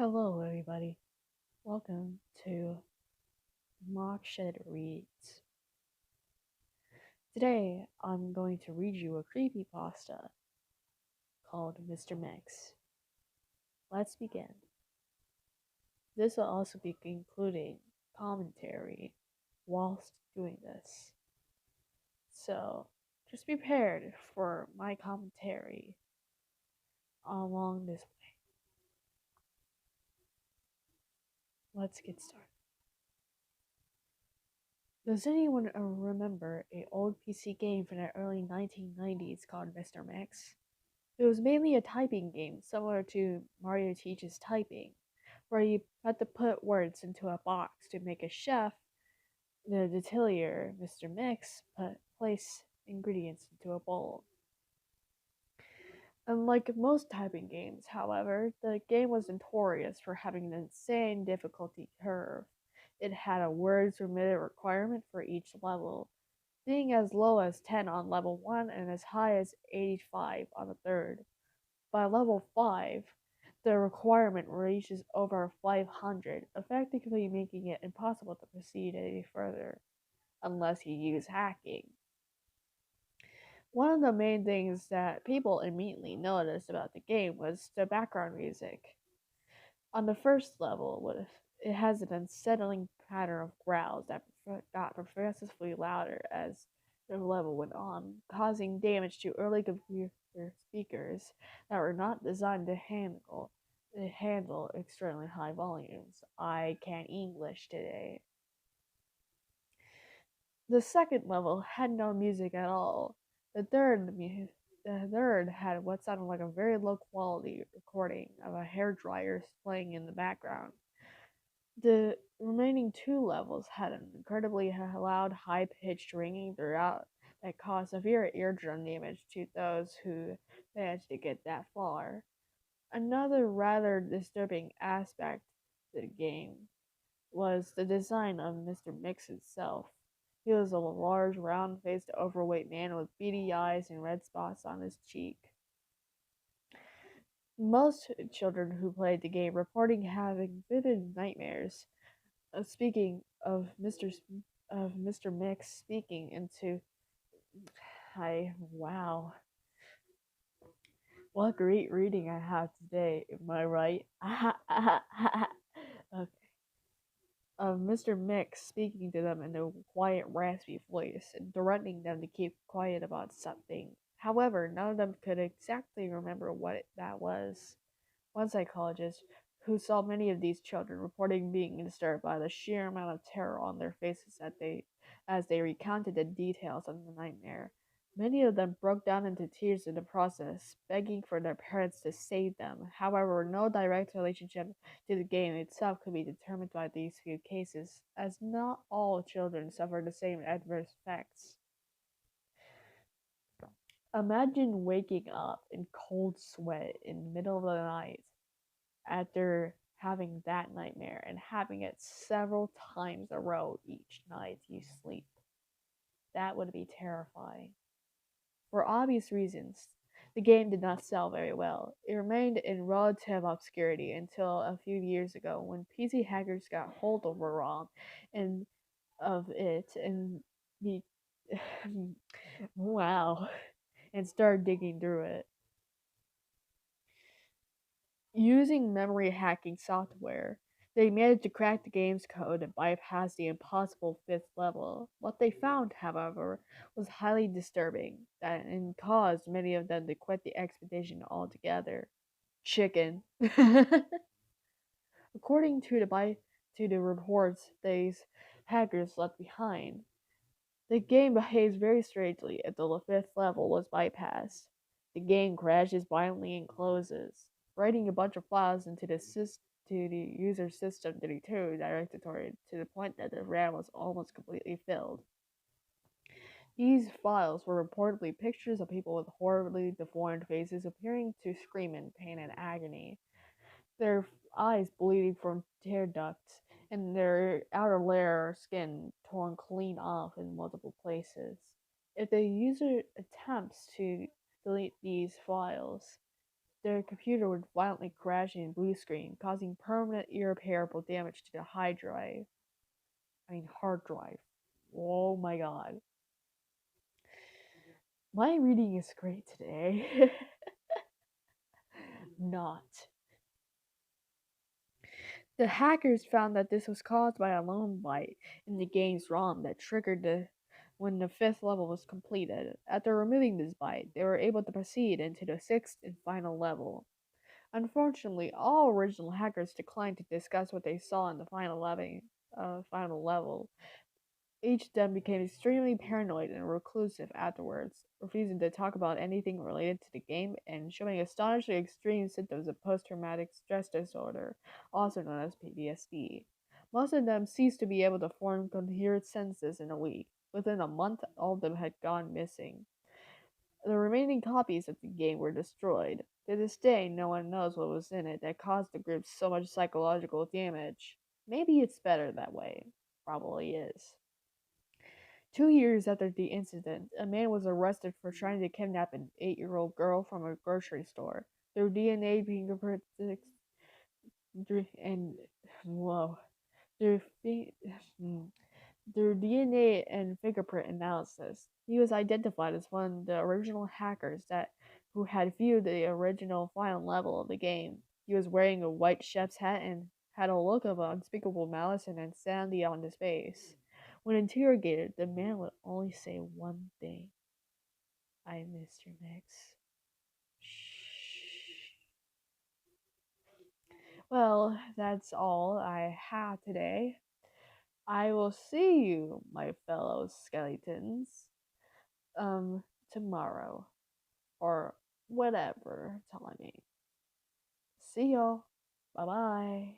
Hello, everybody. Welcome to Mockshed Reads. Today, I'm going to read you a creepypasta called Mr. Mix. Let's begin. This will also be including commentary whilst doing this. So, just be prepared for my commentary along this way. Let's get started. Does anyone remember an old PC game from the early 1990s called Mr. Mix? It was mainly a typing game, similar to Mario Teaches Typing, where you had to put words into a box to make a chef, the detailier, Mr. Mix, place ingredients into a bowl. Unlike most typing games, however, the game was notorious for having an insane difficulty curve. It had a words per minute requirement for each level, being as low as 10 on level 1 and as high as 85 on the third. By level 5, the requirement reaches over 500, effectively making it impossible to proceed any further, unless you use hacking. One of the main things that people immediately noticed about the game was the background music. On the first level, it has an unsettling pattern of growls that got progressively louder as the level went on, causing damage to early computer speakers that were not designed to handle extremely high volumes. I can't English today. The second level had no music at all. The third had what sounded like a very low quality recording of a hairdryer playing in the background. The remaining two levels had an incredibly loud, high pitched ringing throughout that caused severe eardrum damage to those who managed to get that far. Another rather disturbing aspect of the game was the design of Mr. Mix himself. He was a large, round faced, overweight man with beady eyes and red spots on his cheek. Most children who played the game reporting having vivid nightmares. Speaking of Mr. Mix speaking into hi wow. What great reading I have today, am I right? Okay. Of Mr. Mix speaking to them in a quiet, raspy voice and directing them to keep quiet about something. However, none of them could exactly remember what that was. One psychologist, who saw many of these children reporting being disturbed by the sheer amount of terror on their faces as they recounted the details of the nightmare. Many of them broke down into tears in the process, begging for their parents to save them. However, no direct relationship to the game itself could be determined by these few cases, as not all children suffer the same adverse effects. Imagine waking up in cold sweat in the middle of the night after having that nightmare and having it several times a row each night you sleep. That would be terrifying. For obvious reasons, the game did not sell very well. It remained in relative obscurity until a few years ago when PC hackers got hold of a ROM and of it and be wow and started digging through it. Using memory hacking software, they managed to crack the game's code and bypass the impossible fifth level. What they found, however, was highly disturbing and caused many of them to quit the expedition altogether. Chicken. According to the reports these hackers left behind, the game behaves very strangely if the fifth level was bypassed. The game crashes violently and closes, writing a bunch of files into the user system 32 directory to the point that the RAM was almost completely filled. These files were reportedly pictures of people with horribly deformed faces appearing to scream in pain and agony, their eyes bleeding from tear ducts, and their outer layer of skin torn clean off in multiple places. If the user attempts to delete these files, their computer would violently crash and blue screen, causing permanent irreparable damage to the hard drive. Oh my god. My reading is great today. Not. The hackers found that this was caused by a lone byte in the game's ROM that triggered when the fifth level was completed. After removing this byte, they were able to proceed into the sixth and final level. Unfortunately, all original hackers declined to discuss what they saw in the final level. Each of them became extremely paranoid and reclusive afterwards, refusing to talk about anything related to the game and showing astonishingly extreme symptoms of post-traumatic stress disorder, also known as PTSD. Most of them ceased to be able to form coherent sentences in a week. Within a month, all of them had gone missing. The remaining copies of the game were destroyed. To this day, no one knows what was in it that caused the group so much psychological damage. Maybe it's better that way. Probably is. 2 years after the incident, a man was arrested for trying to kidnap an 8-year-old girl from a grocery store. Their DNA fingerprints and whoa, their through DNA and fingerprint analysis, he was identified as one of the original hackers that who had viewed the original final level of the game. He was wearing a white chef's hat and had a look of unspeakable malice and insanity on his face. When interrogated, the man would only say one thing: "I missed your mix." Shh. Well, that's all I have today. I will see you, my fellow skeletons, um, tomorrow or whatever time. See y'all. Bye bye.